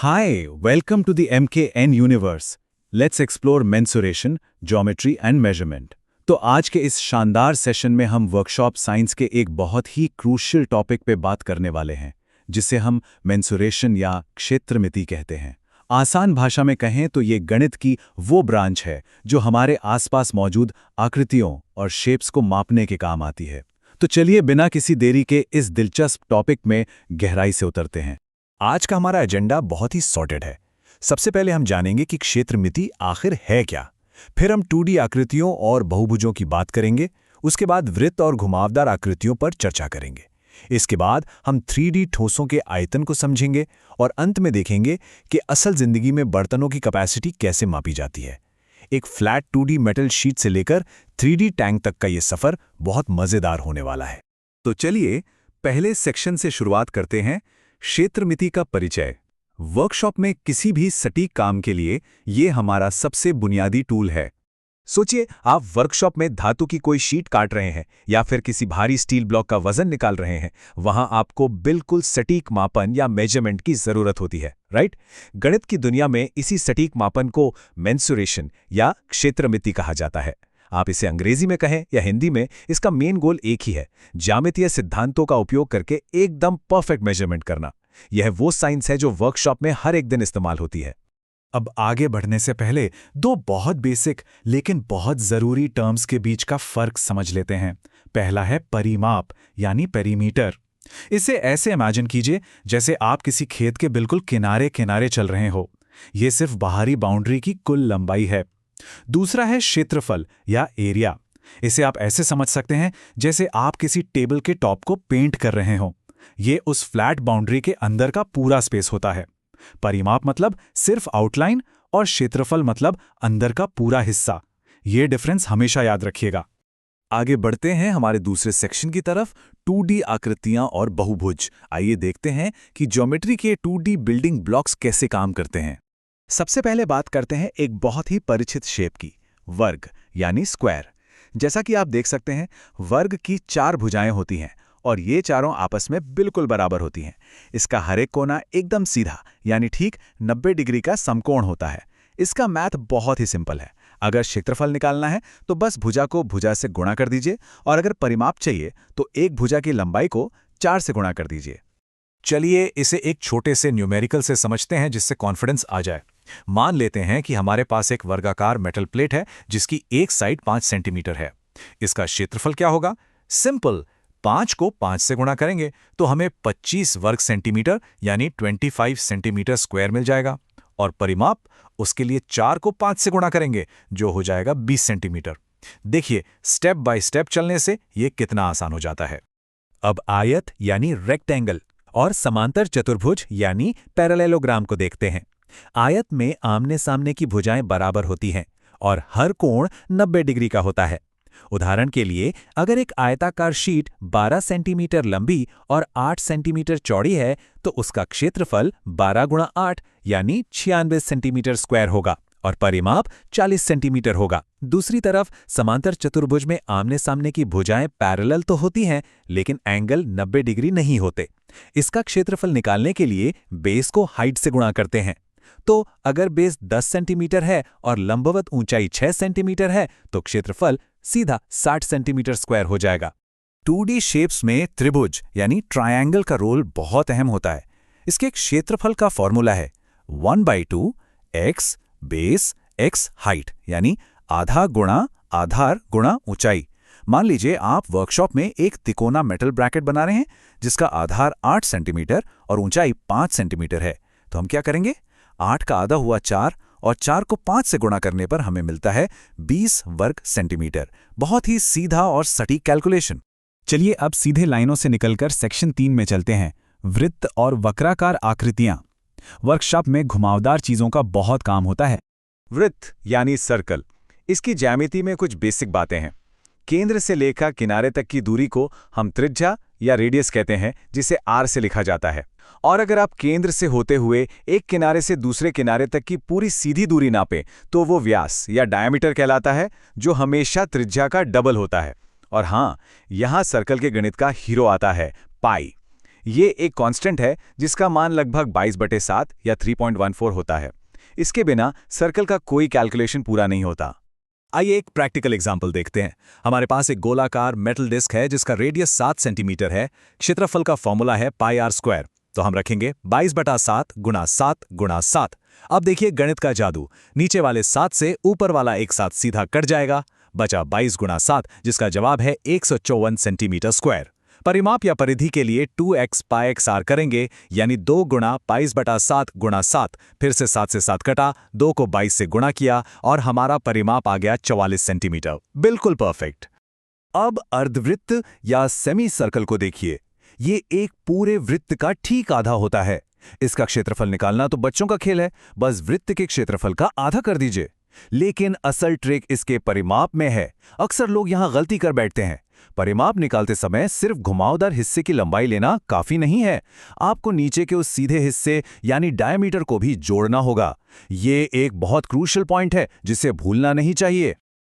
Hi, welcome to the MKN universe. Let's explore mensuration, geometry and measurement. तो आज के इस शानदार सेशन में हम वर्कशॉप साइंस के एक बहुत ही क्रूशियल टॉपिक पे बात करने वाले हैं, जिसे हम मेंसुरेशन या क्षेत्रमिति कहते हैं। आसान भाषा में कहें तो ये गणित की वो ब्रांच है जो हमारे आसपास मौजूद आकृतियों और शेप्स को मापने के काम आती है। तो चलिए बिना किसी देरी के इस दिलचस्प टॉपिक में गहराई से उतरते हैं। आज का हमारा एजेंडा बहुत ही सॉर्टेड है। सबसे पहले हम जानेंगे कि क्षेत्रमिति आखिर है क्या। फिर हम 2D आकृतियों और बहुभुजों की बात करेंगे। उसके बाद वृत्त और घुमावदार आकृतियों पर चर्चा करेंगे। इसके बाद हम 3D ठोसों के आयतन को समझेंगे और अंत में देखेंगे कि असल जिंदगी में बर्तनों की कैपेसिटी कैसे मापी जाती है। एक फ्लैट 2D मेटल शीट से लेकर 3D टैंक तक का ये सफर बहुत मजेदार होने वाला है। तो चलिए पहले सेक्शन से शुरुआत करते हैं, क्षेत्रमिति का परिचय। वर्कशॉप में किसी भी सटीक काम के लिए ये हमारा सबसे बुनियादी टूल है। सोचिए, आप वर्कशॉप में धातु की कोई शीट काट रहे हैं या फिर किसी भारी स्टील ब्लॉक का वजन निकाल रहे हैं। वहां आपको बिल्कुल सटीक मापन या मेजरमेंट की जरूरत होती है, राइट? गणित की दुनिया में इसी सटीक मापन को मेंसुरेशन या क्षेत्रमिति कहा जाता है। आप इसे अंग्रेजी में कहें या हिंदी में, इसका मेन गोल एक ही है, ज्यामितीय सिद्धांतों का उपयोग करके एकदम परफेक्ट मेजरमेंट करना। यह वो साइंस है जो वर्कशॉप में हर एक दिन इस्तेमाल होती है। अब आगे बढ़ने से पहले दो बहुत बेसिक लेकिन बहुत जरूरी टर्म्स के बीच का फर्क समझ लेते हैं। पहला है परिमाप यानी पेरीमीटर। इसे ऐसे इमेजिन कीजिए जैसे आप किसी खेत के बिल्कुल किनारे किनारे चल रहे हो। यह सिर्फ बाहरी बाउंड्री की कुल लंबाई है। दूसरा है क्षेत्रफल या एरिया। इसे आप ऐसे समझ सकते हैं जैसे आप किसी टेबल के टॉप को पेंट कर रहे हो। ये उस फ्लैट बाउंड्री के अंदर का पूरा स्पेस होता है। परिमाप मतलब सिर्फ आउटलाइन और क्षेत्रफल मतलब अंदर का पूरा हिस्सा। ये डिफरेंस हमेशा याद रखिएगा। आगे बढ़ते हैं हमारे दूसरे सेक्शन की तरफ, 2D आकृतियां और बहुभुज। आइए देखते हैं कि ज्योमेट्री के 2D बिल्डिंग ब्लॉक्स कैसे काम करते हैं। सबसे पहले बात करते हैं एक बहुत ही परिचित शेप की, वर्ग यानी स्क्वायर। जैसा कि आप देख सकते हैं, वर्ग की 4 भुजाएं होती हैं और ये चारों आपस में बिल्कुल बराबर होती हैं। इसका हर एक कोना एकदम सीधा यानी ठीक 90 डिग्री का समकोण होता है। इसका मैथ बहुत ही सिंपल है। अगर क्षेत्रफल निकालना है तो बस भुजा को भुजा से गुणा कर दीजिए, और अगर परिमाप चाहिए तो एक भुजा की लंबाई को 4 से गुणा कर दीजिए। चलिए इसे एक छोटे से न्यूमेरिकल से समझते हैं जिससे कॉन्फिडेंस आ जाए। मान लेते हैं कि हमारे पास एक वर्गाकार मेटल प्लेट है जिसकी एक साइड 5 सेंटीमीटर है। इसका क्षेत्रफल क्या होगा? सिंपल, 5 को 5 से गुणा करेंगे तो हमें 25 वर्ग सेंटीमीटर यानी 25 सेंटीमीटर स्क्वायर मिल जाएगा। और परिमाप, उसके लिए 4 को 5 से गुणा करेंगे जो हो जाएगा 20 सेंटीमीटर। देखिए, स्टेप बाय स्टेप चलने से यह कितना आसान हो जाता है। अब आयत यानी रेक्टेंगल और समांतर चतुर्भुज यानी पैरेललोग्राम को देखते हैं। आयत में आमने सामने की भुजाएं बराबर होती हैं और हर कोण 90 डिग्री का होता है। उदाहरण के लिए, अगर एक आयताकार शीट 12 सेंटीमीटर लंबी और 8 सेंटीमीटर चौड़ी है तो उसका क्षेत्रफल 12 गुणा 8 यानी 96 सेंटीमीटर स्क्वायर होगा और परिमाप 40 सेंटीमीटर होगा। दूसरी तरफ समांतर चतुर्भुज में आमने सामने की भुजाएं पैरेलल तो होती हैं लेकिन एंगल 90 डिग्री नहीं होते। इसका क्षेत्रफल निकालने के लिए बेस को हाइट से गुणा करते हैं। तो अगर बेस 10 सेंटीमीटर है और लंबवत ऊंचाई 6 सेंटीमीटर है तो क्षेत्रफल सीधा 60 सेंटीमीटर स्क्वायर हो जाएगा। 2D शेप्स में त्रिभुज यानी ट्रायंगल का रोल बहुत अहम होता है। इसके क्षेत्रफल का फॉर्मूला है 1/2 x बेस x हाइट यानी आधा गुणा आधार गुणा ऊंचाई। मान लीजिए आप वर्कशॉप में एक तिकोना मेटल ब्रैकेट बना रहे हैं जिसका आधार 8 सेंटीमीटर और ऊंचाई 5 सेंटीमीटर है। तो हम क्या करेंगे? 8 का आधा हुआ 4 और 4 को 5 से गुणा करने पर हमें मिलता है 20 वर्ग सेंटीमीटर। बहुत ही सीधा और सटीक कैलकुलेशन। चलिए अब सीधे लाइनों से निकलकर सेक्शन 3 में चलते हैं, वृत्त और वक्राकार आकृतियां। वर्कशॉप में घुमावदार चीजों का बहुत काम होता है। वृत्त यानी सर्कल, इसकी ज्यामिति में कुछ बेसिक बातें हैं। केंद्र से लेकर किनारे तक की दूरी को हम त्रिज्या या रेडियस कहते हैं, जिसे r से लिखा जाता है। और अगर आप केंद्र से होते हुए एक किनारे से दूसरे किनारे तक की पूरी सीधी दूरी नापें तो वो व्यास या डायमीटर कहलाता है, जो हमेशा त्रिज्या का डबल होता है। और हाँ, यहाँ सर्कल के गणित का हीरो आता है, पाई। ये एक कांस्टेंट है जिसका मान लगभग 22/7 या 3.14 होता है। इसके बिना सर्कल का कोई कैलकुलेशन पूरा नहीं होता। आइए एक प्रैक्टिकल एग्जाम्पल देखते हैं। हमारे पास एक गोलाकार मेटल डिस्क है जिसका रेडियस 7 सेंटीमीटर है। क्षेत्रफल का फॉर्मूला है πr²। तो हम रखेंगे 22/7 × 7 × 7। अब देखिए गणित का जादू, नीचे वाले 7 से ऊपर वाला एक साथ सीधा कट जाएगा, बचा 22 × 7 जिसका जवाब है 154 सेंटीमीटर स्क्वायर। परिमाप या परिधि के लिए 2x πxr करेंगे, यानी 2 × 22/7 × 7, फिर से 7 से 7 कटा, 2 को 22 से गुणा किया और हमारा परिमाप आ गया 44 सेंटीमीटर। बिल्कुल परफेक्ट। अब अर्धवृत्त या सेमी सर्कल को देखिए। ये एक पूरे वृत्त का ठीक आधा होता है। इसका क्षेत्रफल निकालना तो बच्चों का खेल है, बस वृत्त के क्षेत्रफल का आधा कर दीजिए। लेकिन असल ट्रिक इसके परिमाप में है। अक्सर लोग यहां गलती कर बैठते हैं। परिमाप निकालते समय सिर्फ घुमावदार हिस्से की लंबाई लेना काफी नहीं है, आपको नीचे के उस सीधे हिस्से यानी डायमीटर को भी जोड़ना होगा। ये एक बहुत क्रूशियल पॉइंट है जिसे भूलना नहीं चाहिए।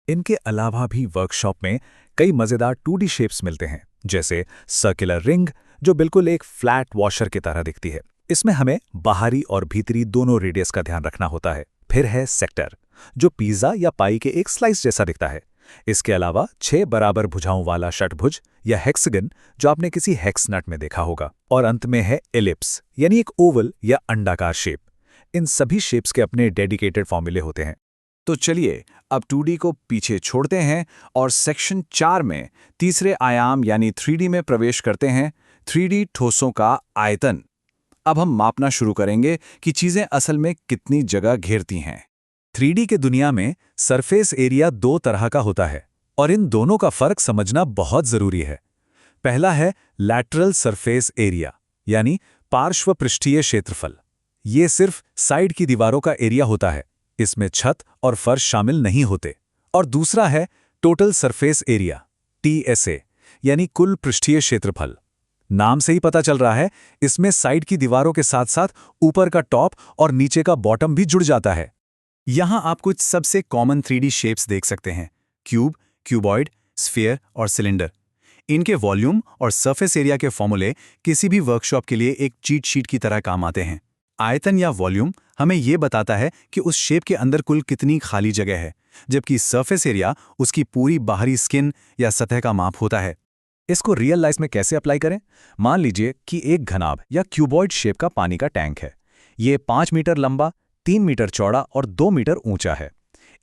इनके अलावा भी वर्कशॉप में कई मजेदार 2D शेप्स मिलते हैं, जैसे सर्कुलर रिंग जो बिल्कुल एक फ्लैट वॉशर की तरह दिखती है। इसमें हमें बाहरी और भीतरी दोनों रेडियस का ध्यान रखना होता है। फिर है सेक्टर जो पिज्जा या पाई के एक स्लाइस जैसा दिखता है। इसके अलावा 6 बराबर भुजाओं वाला षटभुज या हेक्सागन जो आपने किसी हेक्स नट में देखा होगा। और अंत में है एलिप्स यानी एक ओवल या अंडाकार शेप। इन सभी शेप्स के अपने डेडिकेटेड फॉर्मूले होते हैं। तो चलिए अब 2D को पीछे छोड़ते हैं और सेक्शन 4 में तीसरे आयाम यानी 3D में प्रवेश करते हैं। 3D ठोसों का आयतन। अब हम मापना शुरू करेंगे कि चीजें असल में कितनी जगह घेरती हैं। 3D के दुनिया में सरफेस एरिया 2 तरह का होता है और इन दोनों का फर्क समझना बहुत जरूरी है। पहला है लैटरल सरफेस एरिया यानी पार्श्व पृष्ठीय क्षेत्रफल। ये सिर्फ साइड की दीवारों का एरिया होता है, इसमें छत और फर्श शामिल नहीं होते। और दूसरा है टोटल सरफेस एरिया TSA यानी कुल पृष्ठीय क्षेत्रफल। नाम से ही पता चल रहा है, इसमें साइड की दीवारों के साथ साथ ऊपर का टॉप और नीचे का बॉटम भी जुड़ जाता है। यहां आप कुछ सबसे कॉमन 3D शेप्स देख सकते हैं: क्यूब, क्यूबॉइड, स्फीयर और सिलेंडर। इनके वॉल्यूम और सरफेस एरिया के फॉर्मूले किसी भी वर्कशॉप के लिए एक चीट शीट की तरह काम आते हैं। आयतन या वॉल्यूम हमें यह बताता है कि उस शेप के अंदर कुल कितनी खाली जगह है, जबकि सरफेस एरिया उसकी पूरी बाहरी स्किन या सतह का माप होता है। इसको रियल लाइफ में कैसे अप्लाई करें? मान लीजिए कि एक घनाभ या क्यूबॉइड शेप का पानी का टैंक है। ये 5 मीटर लंबा, 3 मीटर चौड़ा और 2 मीटर ऊंचा है।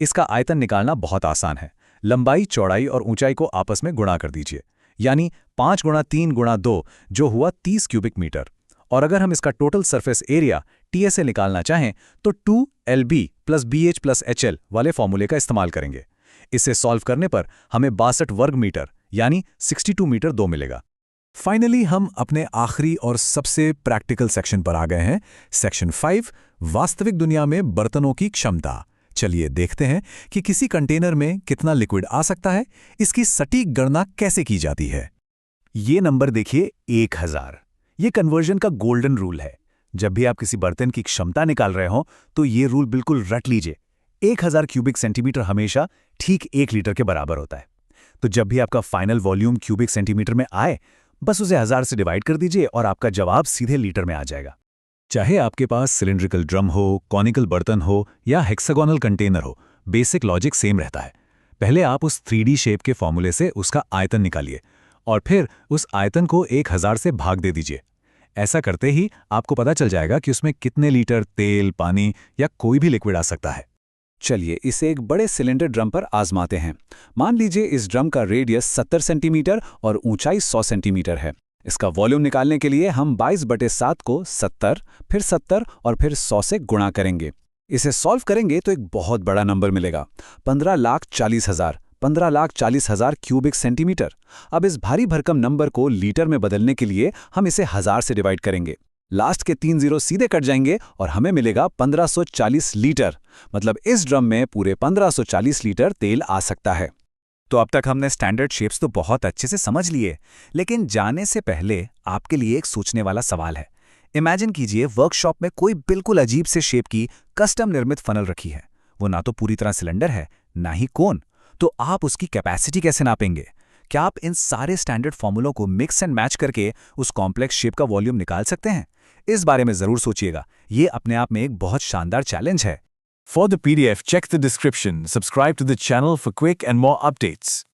इसका आयतन निकालना बहुत आसान है। लंबाई, चौड़ाई और ऊंचाई को आपस में गुणा कर दीजिए, यानी 5 × 3 × 2 जो हुआ 30 क्यूबिक मीटर। और अगर हम इसका टोटल सरफेस एरिया TSA निकालना चाहें तो 2LB + BH + HL वाले फॉर्मूले का इस्तेमाल करेंगे। इसे सॉल्व करने पर हमें 62 वर्ग मीटर यानी 62 मीटर 2 मिलेगा। फाइनली हम अपने आखिरी और सबसे प्रैक्टिकल सेक्शन पर आ गए हैं, सेक्शन 5, वास्तविक दुनिया में बर्तनों की क्षमता। चलिए देखते हैं कि किसी कंटेनर में कितना लिक्विड आ सकता है, इसकी सटीक गणना कैसे की जाती है। ये नंबर देखिए 1000। ये कन्वर्जन का गोल्डन रूल है। जब भी आप किसी बर्तन की क्षमता निकाल रहे हो तो ये रूल बिल्कुल रट लीजिए। 1000 क्यूबिक सेंटीमीटर हमेशा ठीक 1 लीटर के बराबर होता है। तो जब भी आपका फाइनल वॉल्यूम क्यूबिक सेंटीमीटर में आए, बस उसे 1000 से डिवाइड कर दीजिए और आपका जवाब सीधे लीटर में आ जाएगा। चाहे आपके पास सिलिंड्रिकल ड्रम हो, कॉनिकल बर्तन हो या हेक्सागोनल कंटेनर हो, बेसिक लॉजिक सेम रहता है। पहले आप उस 3D शेप के फॉर्मूले से उसका आयतन निकालिए और फिर उस आयतन को 1000 से भाग दे दीजिए। ऐसा करते ही आपको पता चल जाएगा कि उसमें कितने लीटर तेल, पानी या कोई भी लिक्विड आ सकता है। चलिए इसे एक बड़े सिलेंडर ड्रम पर आजमाते हैं। मान लीजिए इस ड्रम का रेडियस 70 सेंटीमीटर और ऊंचाई 100 सेंटीमीटर है। इसका वॉल्यूम निकालने के लिए हम 22/7 को 70, फिर 70 और फिर 100 से गुणा करेंगे। इसे सॉल्व करेंगे तो एक बहुत बड़ा नंबर मिलेगा, 15,40,000। 15,40,000 क्यूबिक सेंटीमीटर। अब इस भारी भरकम नंबर को लीटर में बदलने के लिए हम इसे 1000 से डिवाइड करेंगे। लास्ट के 3 जीरो सीधे कट जाएंगे और हमें मिलेगा 1540 लीटर। मतलब इस ड्रम में पूरे 1540 लीटर तेल आ सकता है। तो अब तक हमने स्टैंडर्ड शेप्स तो बहुत अच्छे से समझ लिए, लेकिन जाने से पहले आपके लिए एक सोचने वाला सवाल है। इमेजिन कीजिए वर्कशॉप में कोई बिल्कुल अजीब से शेप की कस्टम निर्मित फनल रखी है। वो ना तो पूरी तरह सिलेंडर है, ना ही कोन। तो आप उसकी कैपेसिटी कैसे नापेंगे? क्या आप इन सारे स्टैंडर्ड फॉर्मूलों को मिक्स एंड मैच करके उस कॉम्प्लेक्स शेप का वॉल्यूम निकाल सकते हैं? इस बारे में जरूर सोचिएगा। ये अपने आप में एक बहुत शानदार चैलेंज है। For the PDF, check the description. Subscribe to the channel for quick and more updates.